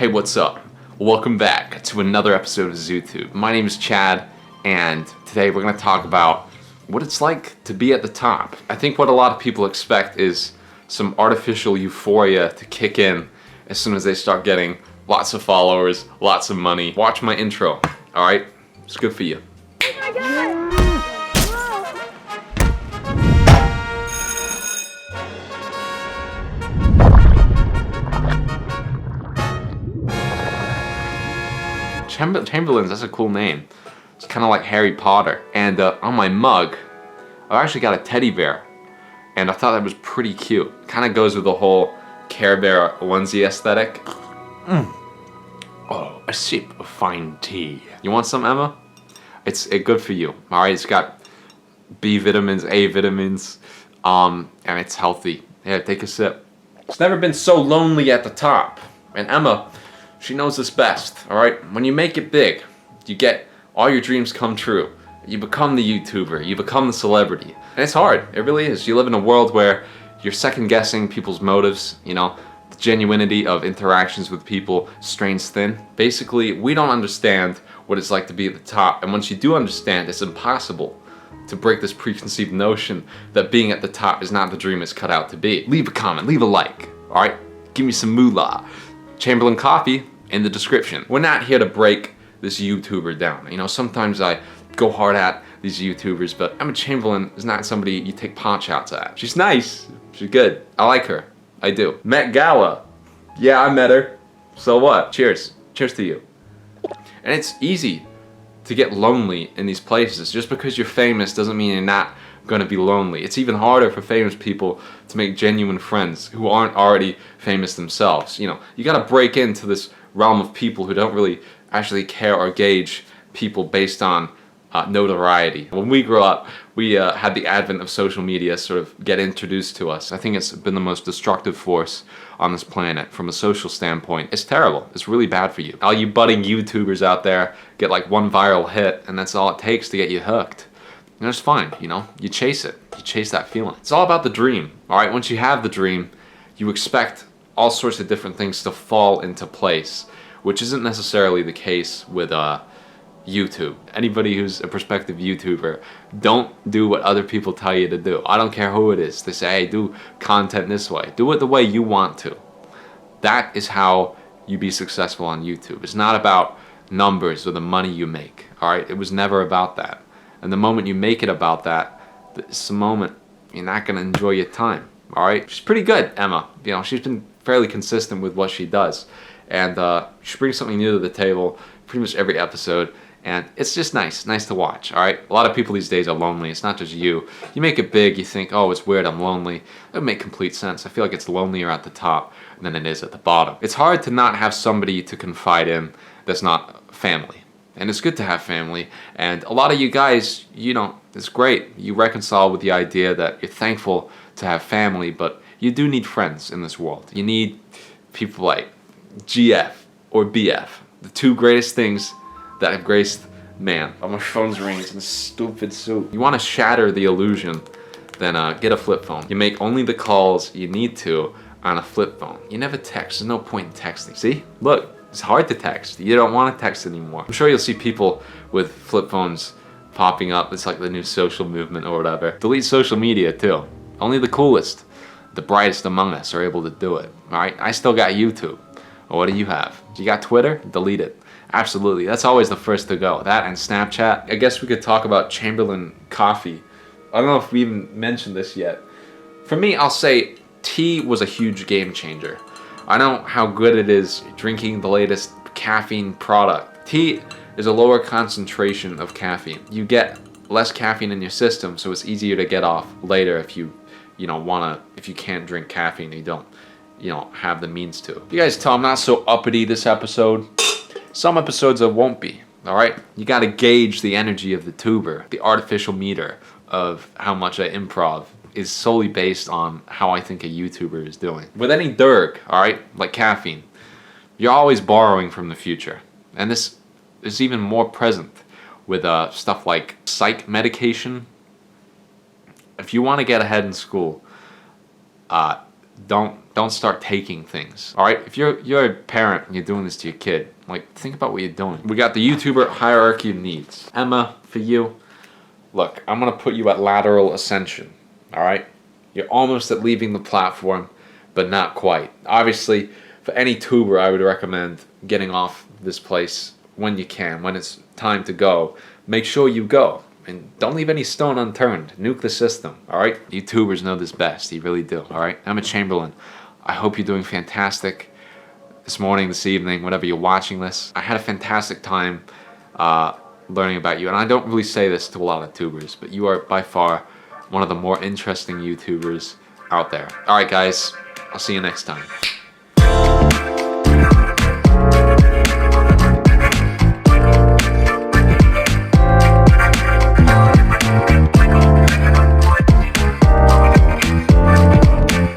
Hey, what's up? Welcome back to another episode of ZooTube. My name is Chad, and today we're going to talk about what it's like to be at the top. I think what a lot of people expect is some artificial euphoria to kick in as soon as they start getting lots of followers, lots of money. Watch my intro, alright? It's good for you. Oh my God! Chamberlains, that's a cool name. It's kind of like Harry Potter. And on my mug, I've actually got a teddy bear. And I thought that was pretty cute. Kind of goes with the whole Care Bear onesie aesthetic. Oh, a sip of fine tea. You want some, Emma? It's good for you. Alright, it's got B vitamins, A vitamins, and it's healthy. Yeah, take a sip. It's never been so lonely at the top. And Emma, she knows this best, alright? When you make it big, you get all your dreams come true. You become the YouTuber, you become the celebrity. And it's hard, it really is. You live in a world where you're second guessing people's motives, you know, the genuinity of interactions with people strains thin. Basically, we don't understand what it's like to be at the top, and once you do understand, it's impossible to break this preconceived notion that being at the top is not the dream it's cut out to be. Leave a comment, leave a like, alright? Give me some moolah. Chamberlain coffee in the description. We're not here to break this YouTuber down. You know, sometimes I go hard at these YouTubers, but Emma Chamberlain is not somebody you take pot shots at. She's nice, she's good, I like her, I do. Met Gala, yeah, I met her, so what? Cheers, cheers to you. And it's easy to get lonely in these places. Just because you're famous doesn't mean you're not gonna be lonely. It's even harder for famous people to make genuine friends who aren't already famous themselves. You know, you gotta break into this realm of people who don't really actually care or gauge people based on notoriety. When we grew up, we had the advent of social media sort of get introduced to us. I think it's been the most destructive force on this planet from a social standpoint. It's terrible. It's really bad for you. All you budding YouTubers out there get like one viral hit, and that's all it takes to get you hooked. And it's fine, you know? You chase it. You chase that feeling. It's all about the dream, alright? Once you have the dream, you expect all sorts of different things to fall into place, which isn't necessarily the case with YouTube. Anybody who's a prospective YouTuber, don't do what other people tell you to do. I don't care who it is. They say, hey, do content this way. Do it the way you want to. That is how you be successful on YouTube. It's not about numbers or the money you make, alright? It was never about that. And the moment you make it about that, it's the moment you're not going to enjoy your time, alright? She's pretty good, Emma. You know, she's been fairly consistent with what she does. And she brings something new to the table pretty much every episode. And it's just nice to watch, alright? A lot of people these days are lonely. It's not just you. You make it big, you think, oh, it's weird, I'm lonely. It would make complete sense. I feel like it's lonelier at the top than it is at the bottom. It's hard to not have somebody to confide in that's not family. And it's good to have family. And a lot of you guys, you know, it's great. You reconcile with the idea that you're thankful to have family, but you do need friends in this world. You need people like GF or BF, the two greatest things that have graced man. Oh, my phone's ringing, it's in a stupid suit. You want to shatter the illusion, then get a flip phone. You make only the calls you need to on a flip phone. You never text, there's no point in texting. See, look, it's hard to text. You don't want to text anymore. I'm sure you'll see people with flip phones popping up. It's like the new social movement or whatever. Delete social media too. Only the coolest, the brightest among us are able to do it, all right? I still got YouTube. Well, what do you have? You got Twitter? Delete it. Absolutely, that's always the first to go. That and Snapchat. I guess we could talk about Chamberlain coffee. I don't know if we even mentioned this yet. For me, I'll say tea was a huge game changer. I know how good it is drinking the latest caffeine product. Tea is a lower concentration of caffeine. You get less caffeine in your system, so it's easier to get off later if you can't drink caffeine, you don't have the means to. You guys tell I'm not so uppity this episode. Some episodes I won't be, alright? You gotta gauge the energy of the tuber. The artificial meter of how much I improv is solely based on how I think a YouTuber is doing. With any drug, alright, like caffeine, you're always borrowing from the future. And this is even more present with stuff like psych medication. If you want to get ahead in school, don't start taking things. All right, if you're a parent and you're doing this to your kid, like, think about what you're doing. We got the YouTuber hierarchy of needs. Emma, for you, look, I'm gonna put you at lateral ascension. All right, you're almost at leaving the platform, but not quite. Obviously, for any tuber, I would recommend getting off this place when you can, when it's time to go. Make sure you go. And don't leave any stone unturned. Nuke the system, all right? YouTubers know this best. You really do, all right? I'm a Chamberlain. I hope you're doing fantastic this morning, this evening, whenever you're watching this. I had a fantastic time learning about you. And I don't really say this to a lot of tubers, but you are by far one of the more interesting YouTubers out there. All right, guys. I'll see you next time.